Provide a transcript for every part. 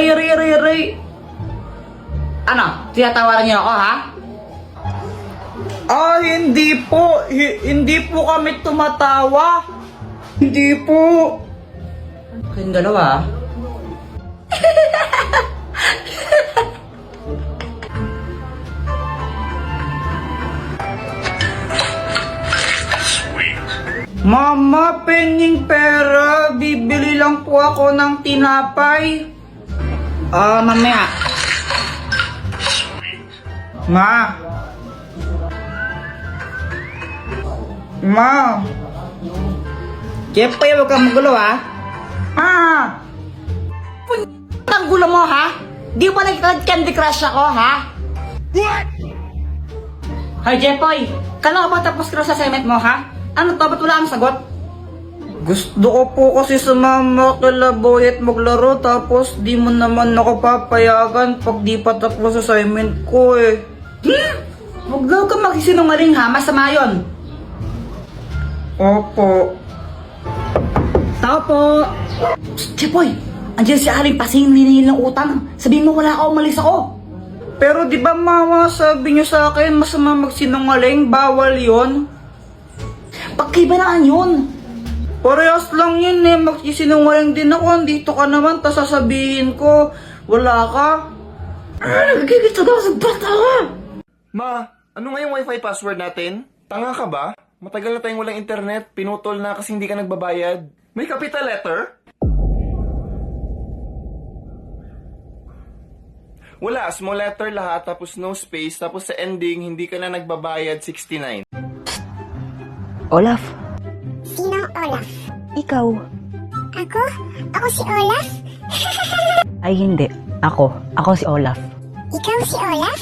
Ray. Ano? Tinatawaran niyo ako, ha? Hindi po. Hindi po kami tumatawa. Hindi po. Kayong dalawa, ha? Mama, penging pera. Bibili lang po ako ng tinapay. Mamaya. Ma. Jepoy, huwag kang magulo, ha? Ang gulo mo, ha? Di ba nag-Candy Crush ako, ha? What? Hi, Jepoy. Kala ka ba tapos ka sa assignment mo, ha? Ano to? Ba't wala kang sagot? Gusto ko po kasi sumama kila Boy at maglaro, tapos di mo naman ako papayagan pag di pa tapos assignment ko, eh. Huwag daw ka magsisinungaling, ha? Masama yun. Opo. Tao po. Jepoy, andiyan si Aling Pasing, ninihil ng utang. Sabihin mo wala ako, umalis ako. Pero di ba mama, sabi niyo sa akin masama magsinungaling, bawal yon. Pagkibanaan yun. Parehas lang yun, eh. Magsisinungaling din ako. Andito ka naman, tas sasabihin ko wala ka. Nagigit ako sa bata ka. Ma, ano nga yung wifi password natin? Tanga ka ba? Matagal na tayong walang internet. Pinutol na kasi hindi ka nagbabayad. May capital letter? Wala, small letter lahat, tapos no space, tapos sa ending, hindi ka na nagbabayad 69. Olaf, Sinong Olaf? ikaw. Ako? Ako si Olaf? Ay hindi, ako. Ako si Olaf. Ikaw si Olaf?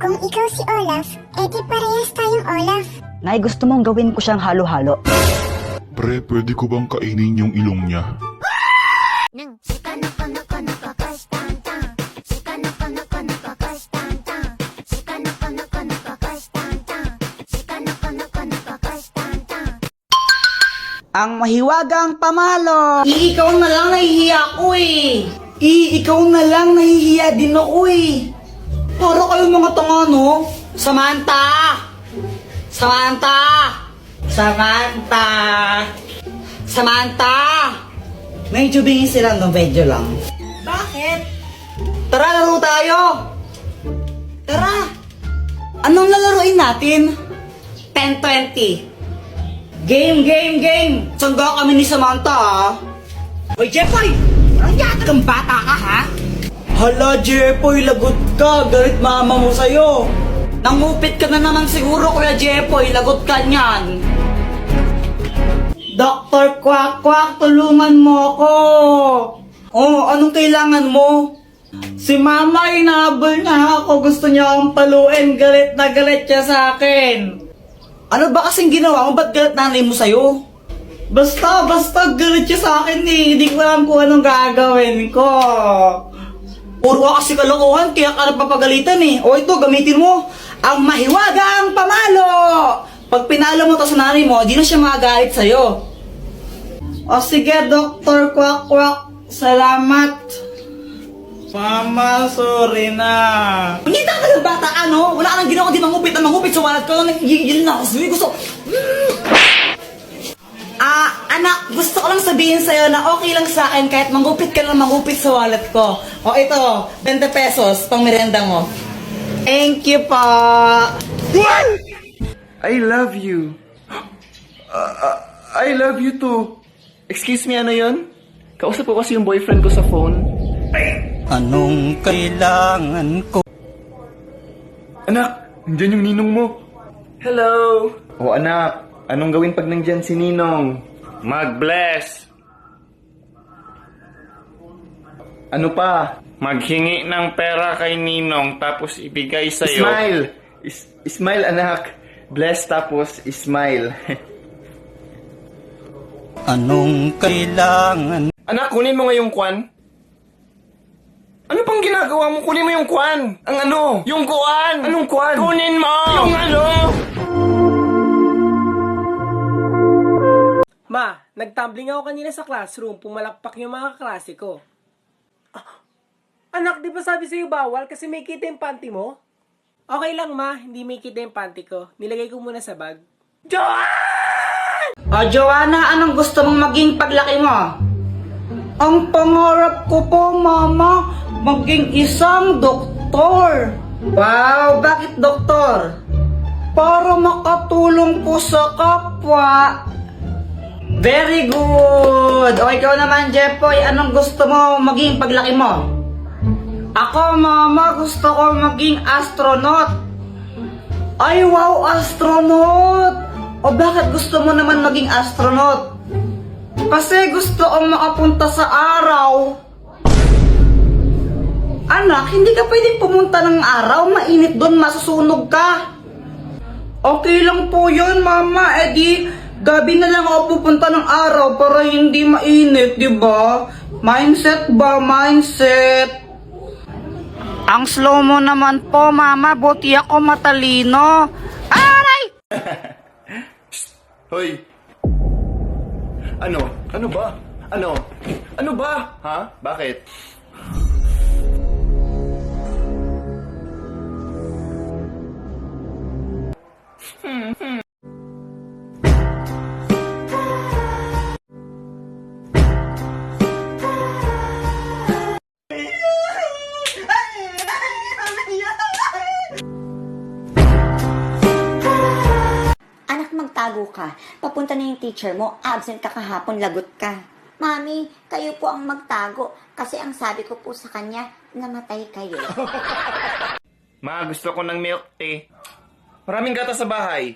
Kung ikaw si Olaf, edi parehas tayong Olaf. Nay, gusto mong gawin ko siyang halo-halo? Pre, pwede ko bang kainin yung ilong niya? Ang mahiwagang pamalo. Ikaw na lang nahihiya ko, eh. Ikaw na lang nahihiya din ako, eh. Para kayong mga tanga, no? Samantha! Medyo bingin sila, no? Medyo lang. Bakit? Tara, laro tayo! Tara! Anong lalaruin natin? 10-20. Game! Sangga kami ni Samantha, ha? Hoy, Jepoy! Parang yata kang bata ka, ha? Hala, Jepoy, lagot ka. Galit mama mo sa'yo. Nangupit ka na naman siguro, Kuya Jepoy. Lagot ka niyan. Dr. Quack, tulungan mo ako. Anong kailangan mo? Si Mama, inahabol niya ako. Gusto niya akong paluin. Galit na galit siya sa akin. Ano ba kasing ginawa mo? Ba't galit nanay mo sa'yo? Basta galit siya sa akin, eh. Hindi ko alam kung anong gagawin ko. Puro ka kasi kalokohan, kaya ka napapagalitan, eh. O ito, gamitin mo ang mahiwagang pamalo. Pag pinalo mo to sa nanay mo, di na siya magagalit sa'yo. O sige, Dr. Quack, salamat. Mama, sorry na. Hindi ka ng bata ka, no? Wala ka nang ginawa, di mangupit sa wallet ko. Nagigil na ako. Gusto... Anak, gusto ko lang sabihin sa'yo na okay lang sa akin kahit mangupit ka lang mangupit sa wallet ko. O ito, 20 pesos, pang merenda mo. Thank you po. I love you. I love you too. Excuse me, ano yun? Kausap ko kasi yung boyfriend ko sa phone. Anong kailangan ko? Anak, nandyan yung ninong mo. Hello. O anak, anong gawin pag nandyan si ninong? Mag-bless. Ano pa? Maghingi ng pera kay Ninong tapos ibigay sa'yo. Smile. Smile, anak. Bless tapos smile. Anong kailangan? Anak, kunin mo nga yung kwan. Ano pang ginagawa mo? Kunin mo yung kwan. Ang ano? Yung kwan. Anong kwan? Kunin mo! Yung ano? Ma, Nagtumbling ako kanina sa classroom, pumalakpak yung mga klase ko. Ah, anak, di ba sabi sa'yo bawal kasi may kita yung panty mo? Okay lang ma, hindi may kita yung panty ko. Nilagay ko muna sa bag. O, Joanna, anong gusto mong maging paglaki mo? Ang pangarap ko po, Mama, maging isang doktor. Wow, bakit doktor? Para makatulong po sa kapwa. Very good! O, ikaw naman, Jepoy, anong gusto mo maging paglaki mo? Ako, Mama, gusto ko maging astronaut. Ay, wow, astronaut! O bakit gusto mo naman maging astronaut? Kasi gusto kong makapunta sa araw. Anak, hindi ka pwedeng pumunta ng araw. Mainit doon, masusunog ka. Okay lang po yun, Mama. Eh di, gabi na lang ako pupunta ng araw para hindi mainit, di ba? Mindset ba? Mindset. Ang slow mo naman po, Mama. Buti ako matalino. Aray! Hoy! Ano? Ano ba? Ano? Ano ba? Ha? Bakit? Anak, magtago ka. Papunta na yung teacher mo. Absent ka kahapon, lagot ka. Mami, kayo po ang magtago. Kasi ang sabi ko po sa kanya, namatay kayo. Ma, gusto ko ng milk tea. Maraming gatas sa bahay.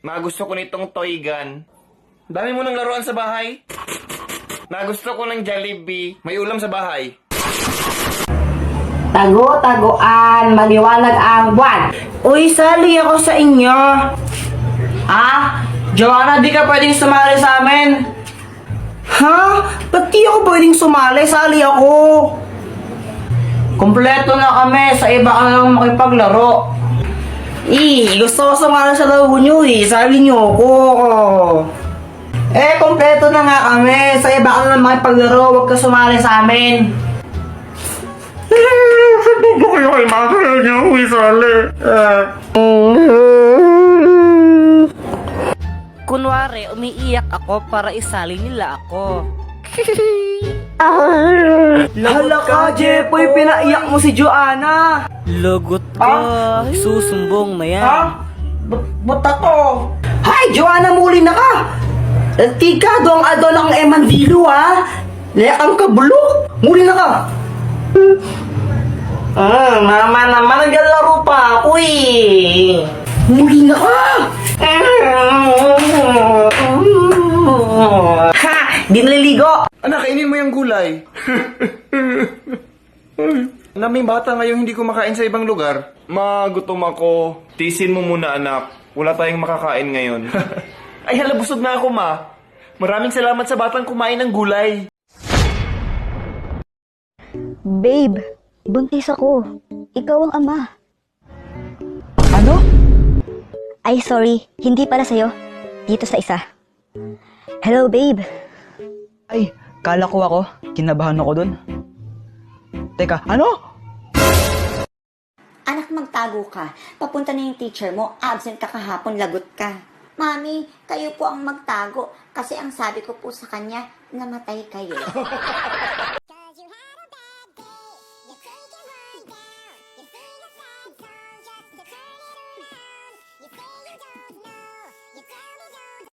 Ma, gusto ko nitong toy gun. Dami mo ng laruan sa bahay. Ma, gusto ko ng Jollibee. May ulam sa bahay. Tago-taguan, maliwanag ang buwan. Uy, sali ako sa inyo. Ah, Joanna, di ka pwedeng sumali sa amin. Ha? Ba't di ako pwedeng sumali? Sali ako. Kompleto na kami. Sa iba ka lang makipaglaro. Gusto ko sumali sa laro nyo Sali nyo ako. Kompleto na nga kami. Sa iba ka lang makipaglaro. Huwag ka sumali sa amin. Sabi ko kayo kay mama niya ako isali. Kunwari, umiiyak ako para isali nila ako. Hala ka, Jepoy, pinaiyak mo si Joanna. Lagot ka. Susumbong na yan. Ba't ako? Hay, Joanna, muli na ka. Tika, doang adol ang Emandilo, ha? Layak ang kabulok. Muli na ka. Mama naman, naglalaro pa ako Muli na ka. Ha! Di naliligo. Anak, kainin mo yung gulay. Naming bata ngayong hindi kumakain sa ibang lugar. Magutom ako. Tisin mo muna, anak. Wala tayong makakain ngayon. Ay, hala, busog na ako, ma. Maraming salamat sa batang kumain ng gulay. Babe, buntis ako. Ikaw ang ama. Ano? Ay, sorry. Hindi para sa'yo. Dito sa isa. Hello, babe. Ay, kala ko ako. Kinabahan ako dun. Teka, ano? Anak, magtago ka. Papunta na yung teacher mo. Absent ka kahapon, lagot ka. Mami, kayo po ang magtago. Kasi ang sabi ko po sa kanya, namatay kayo.